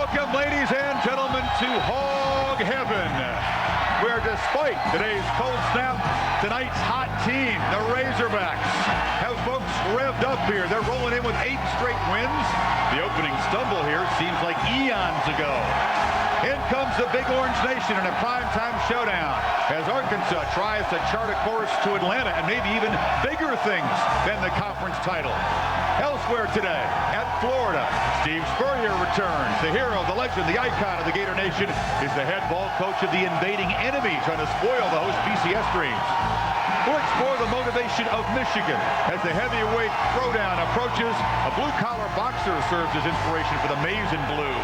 Welcome, ladies and gentlemen, to Hog Heaven, where despite today's cold snap, tonight's hot team, the Razorbacks, have folks revved up here. They're rolling in with 8 straight wins. The opening stumble here seems like eons ago. In comes the Big Orange Nation in a primetime showdown as Arkansas tries to chart a course to Atlanta and maybe even bigger things than the conference title. Elsewhere today, at Florida, Steve Spurrier returns. The hero, the legend, the icon of the Gator Nation is the head ball coach of the invading enemy trying to spoil the host BCS dreams. We'll explore the motivation of Michigan as the heavyweight throwdown approaches. A blue-collar boxer serves as inspiration for the maize and blue.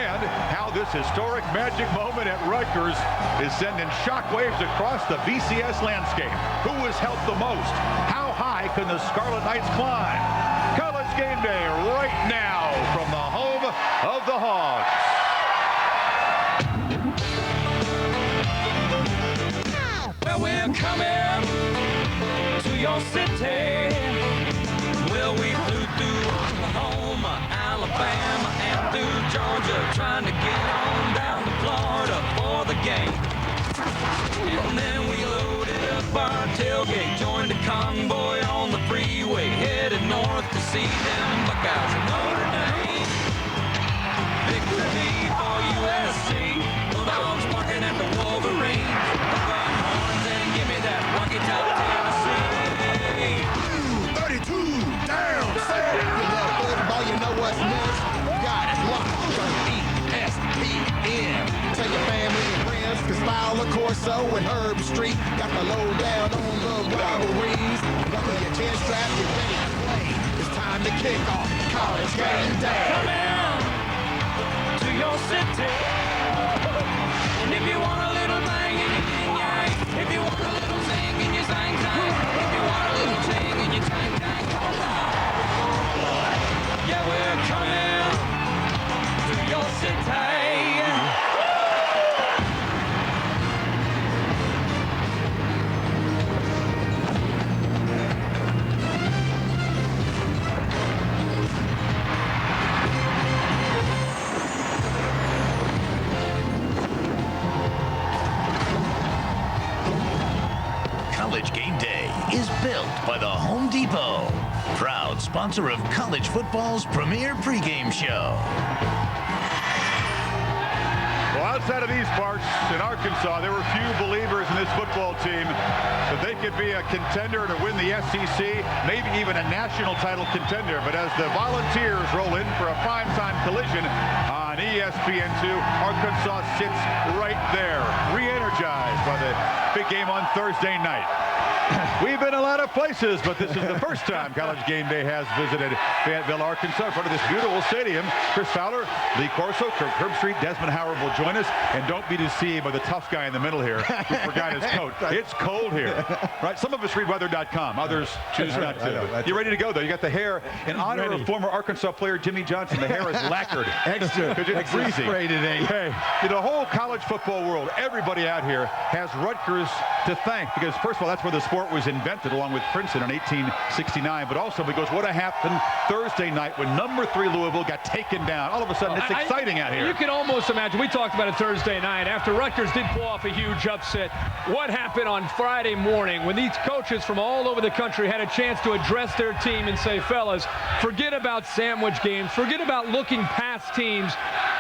And how this historic magic moment at Rutgers is sending shockwaves across the BCS landscape. Who has helped the most? How high can the Scarlet Knights climb? College Game Day right now from the home of the Hogs. Well, we're coming to your city. Well, we flew through Oklahoma, Alabama, and through Georgia, trying to get on down to Florida for the game. And then we loaded up our tailgate, joined a convoy on the freeway, headed north to see them Buckeyes in Notre Dame. Victory for USC, Bulldogs barking at the Wolverines. Buckeye horns and give me that Rocky Top Tennessee. 32 down, set. You love football, you know what's next. You got it locked from ESPN. Tell your family and friends, cause Fowler, Corso, and Herb Street got the lowdown on the rivalries. Buckle your chin strap, get ready to play. It's time to kick off College Game Day. Come in to your city. And if you want a little bang and you ding yang, if you want a little sing and you sang sang, if you want a little sing and you tang tang, yeah, we're coming to your city. College Game Day is built by the Home Depot, proud sponsor of college football's premier pregame show. Well, outside of these parts in Arkansas, there were few believers in this football team that they could be a contender to win the SEC, maybe even a national title contender. But as the Volunteers roll in for a primetime collision on ESPN2, Arkansas sits right there, re-energized by the big game on Thursday night. We've been a lot of places, but this is the first time College Game Day has visited Fayetteville, Arkansas, in front of this beautiful stadium. Chris Fowler, Lee Corso, Kirk Herbstreit, Desmond Howard will join us. And don't be deceived by the tough guy in the middle here who forgot his coat. It's cold here. Right? Some of us read weather.com. Others choose not to. You're ready to go, though. You got the hair. In honor of former Arkansas player Jimmy Johnson, the hair is lacquered. Extra. Because it's freezing. Spray today. Hey, the whole college football world, everybody out here has Rutgers to thank. Because, first of all, that's where the sport was invented, along with Princeton in 1869. But also because what happened Thursday night when number 3 Louisville got taken down. All of a sudden, it's exciting out here. You can almost imagine. We talked about it Thursday night. After Rutgers did pull off a huge upset, what happened on Friday morning when these coaches from all over the country had a chance to address their team and say, fellas, forget about sandwich games. Forget about looking past teams.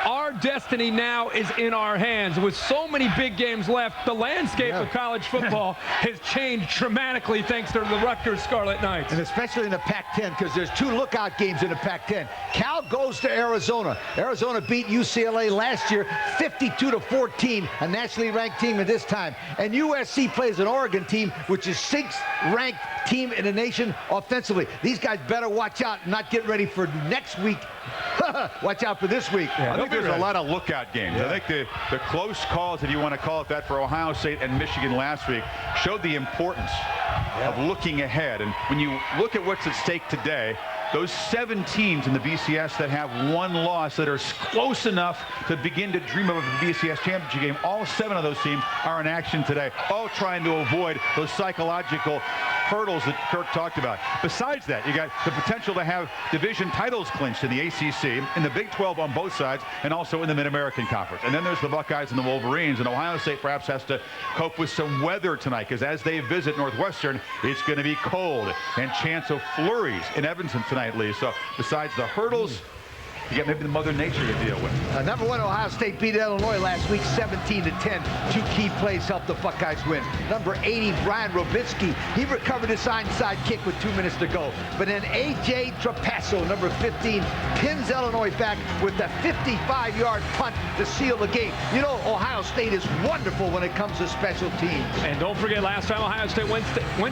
Our destiny now is in our hands. With so many big games left, the landscape of college football has changed dramatically thanks to the Rutgers Scarlet Knights. And especially in the Pac-10, because there's 2 lookout games in the Pac-10. Cal goes to Arizona. Arizona beat UCLA last year 52-14, a nationally ranked team at this time. And USC plays an Oregon team, which is 6th ranked team in the nation offensively. These guys better watch out and not get ready for next week. Watch out for this week. I think there's a lot of lookout games. I think the close calls, if you want to call it that, for Ohio State and Michigan last week showed the importance of looking ahead. And when you look at what's at stake today, those 7 teams in the BCS that have 1 loss that are close enough to begin to dream of a BCS championship game, all 7 of those teams are in action today, all trying to avoid those psychological hurdles that Kirk talked about. Besides that, you got the potential to have division titles clinched in the ACC, in the Big 12 on both sides, and also in the Mid-American Conference. And then there's the Buckeyes and the Wolverines, and Ohio State perhaps has to cope with some weather tonight, because as they visit Northwestern, it's going to be cold and chance of flurries in Evanston tonight, Lee. So besides the hurdles, you got maybe the Mother Nature to deal with. Number 1, Ohio State beat Illinois last week 17-10. 2 key plays helped the Buckeyes win. Number 80, Brian Robinski, he recovered his onside kick with 2 minutes to go. But then A.J. Trapasso, number 15, pins Illinois back with a 55-yard punt to seal the game. You know, Ohio State is wonderful when it comes to special teams. And don't forget, last time Ohio State went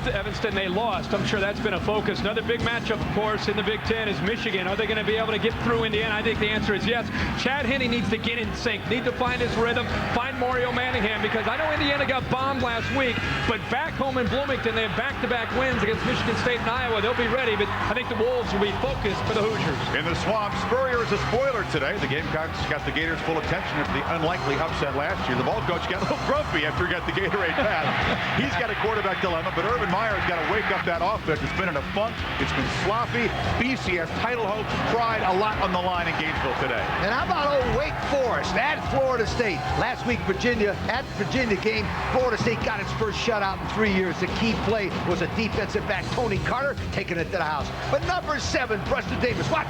to Evanston, they lost. I'm sure that's been a focus. Another big matchup, of course, in the Big Ten is Michigan. Are they going to be able to get through Indiana? I think the answer is yes. Chad Henne needs to get in sync, need to find his rhythm, find Mario Manningham, because I know Indiana got bombed last week, but back home in Bloomington, they have back-to-back wins against Michigan State and Iowa. They'll be ready, but I think the Wolves will be focused for the Hoosiers. In the swamp, Spurrier is a spoiler today. The Gamecocks got the Gators full attention after the unlikely upset last year. The ball coach got a little grumpy after he got the Gatorade pass. He's got a quarterback dilemma, but Urban Meyer's got to wake up that offense. It's been in a funk. It's been sloppy. BCS title hopes, pride, a lot on the line in Gainesville today. And how about old Wake Forest at Florida State? Last week, at Virginia game, Florida State got its first shutout in 3 years. The key play was a defensive back, Tony Carter, taking it to the house. But number 7, Preston Davis, watch.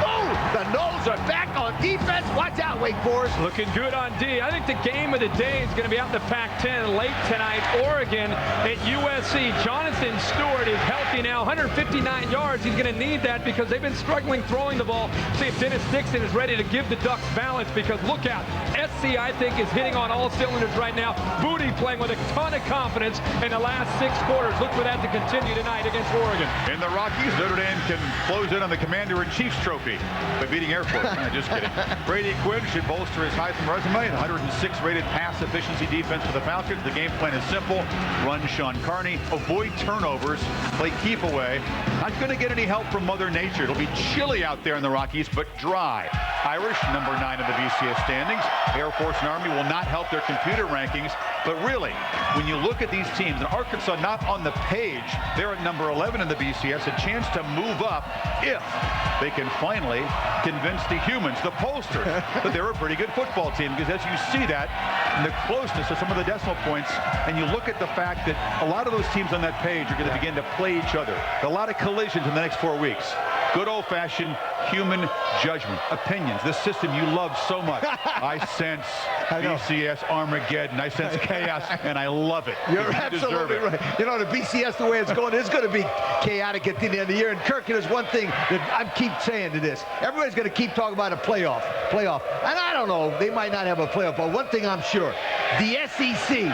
Oh, the Noles are back on defense. Watch out, Wake Forest. Looking good on D. I think the game of the day is going to be out in the Pac-10 late tonight. Oregon at USC. Jonathan Stewart is healthy now, 159 yards. He's going to need that because they've been struggling throwing the ball. See if Dennis Dixon is ready to give the Ducks balance, because look out. SC, I think, is hitting on all cylinders right now. Booty playing with a ton of confidence in the last 6 quarters. Look for that to continue tonight against Oregon. In the Rockies, Notre Dame can close in on the Commander-in-Chief's trophy by beating Air Force. Just kidding. Brady Quinn should bolster his Heisman resume. 106 rated pass efficiency defense for the Falcons. The game plan is simple. Run Sean Carney. Avoid turnovers. Play keep away. Not going to get any help from Mother Nature. It'll be chilly out there in the Rockies, but dry. Irish, number 9 in the BCS standings. Air Force and Army will not help their computer rankings. But really, when you look at these teams, and Arkansas not on the page, they're at number 11 in the BCS, a chance to move up if they can finally convince the humans, the pollsters, that they're a pretty good football team. Because as you see that, and the closeness of some of the decimal points, and you look at the fact that a lot of those teams on that page are going to begin to play each other. A lot of collisions in the next 4 weeks. Good old-fashioned human judgment, opinions, the system you love so much. I sense BCS Armageddon. I sense chaos, and I love it. You're absolutely right. You know, the BCS, the way it's going to be chaotic at the end of the year. And Kirk, there's one thing that I keep saying to this. Everybody's going to keep talking about a playoff. And I don't know, they might not have a playoff, but one thing I'm sure, the SEC,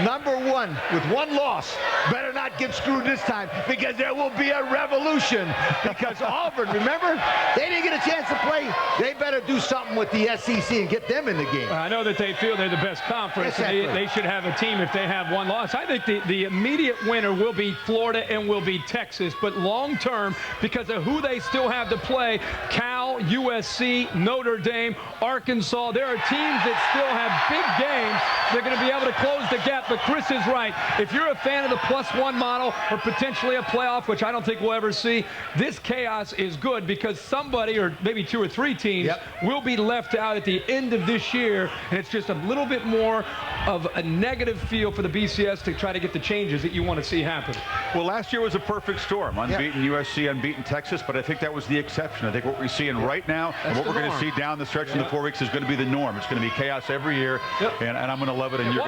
number 1, with 1 loss, better not get screwed this time, because there will be a revolution. Because Auburn, remember, they didn't get a chance to play. They better do something with the SEC and get them in the game. I know that they feel they're the best conference. Exactly. They should have a team if they have 1 loss. I think the immediate winner will be Florida and will be Texas. But long term, because of who they still have to play, Cal, USC, Notre Dame, Arkansas, there are teams that still have big games. They're going to be able to close the gap. But Chris is right. If you're a fan of the +1 model or potentially a playoff, which I don't think we'll ever see, this chaos is good, because somebody, or maybe 2 or 3 teams, will be left out at the end of this year, and it's just a little bit more of a negative feel for the BCS to try to get the changes that you want to see happen. Well, last year was a perfect storm. Unbeaten USC, unbeaten Texas, but I think that was the exception. I think what we're seeing right now and what we're going to see down the stretch in the 4 weeks is going to be the norm. It's going to be chaos every year, and I'm going to love it, and you're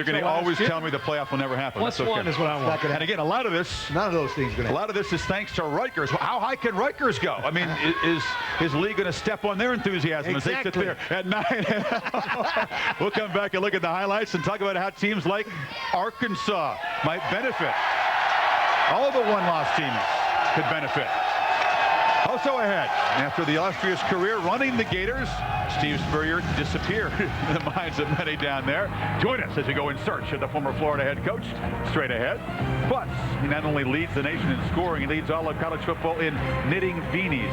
going to always tell me the playoff will never happen. +1 is what I want. And again, a lot of this, none of those things going to happen. A lot of this is thanks to Rutgers. How high can Rutgers go? I mean, is Lee going to step on their enthusiasm as they sit there at 9? We'll come back and look at the highlights and talk about how teams like Arkansas might benefit. All the 1-loss teams could benefit. Also ahead, after the illustrious career running the Gators, Steve Spurrier disappeared in the minds of many down there. Join us as we go in search of the former Florida head coach. Straight ahead. Plus, he not only leads the nation in scoring, he leads all of college football in knitting beanies.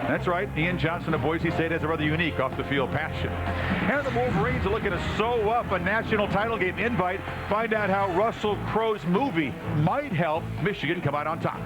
That's right, Ian Johnson of Boise State has a rather unique off-the-field passion. And the Wolverines are looking to sew up a national title game invite. Find out how Russell Crowe's movie might help Michigan come out on top.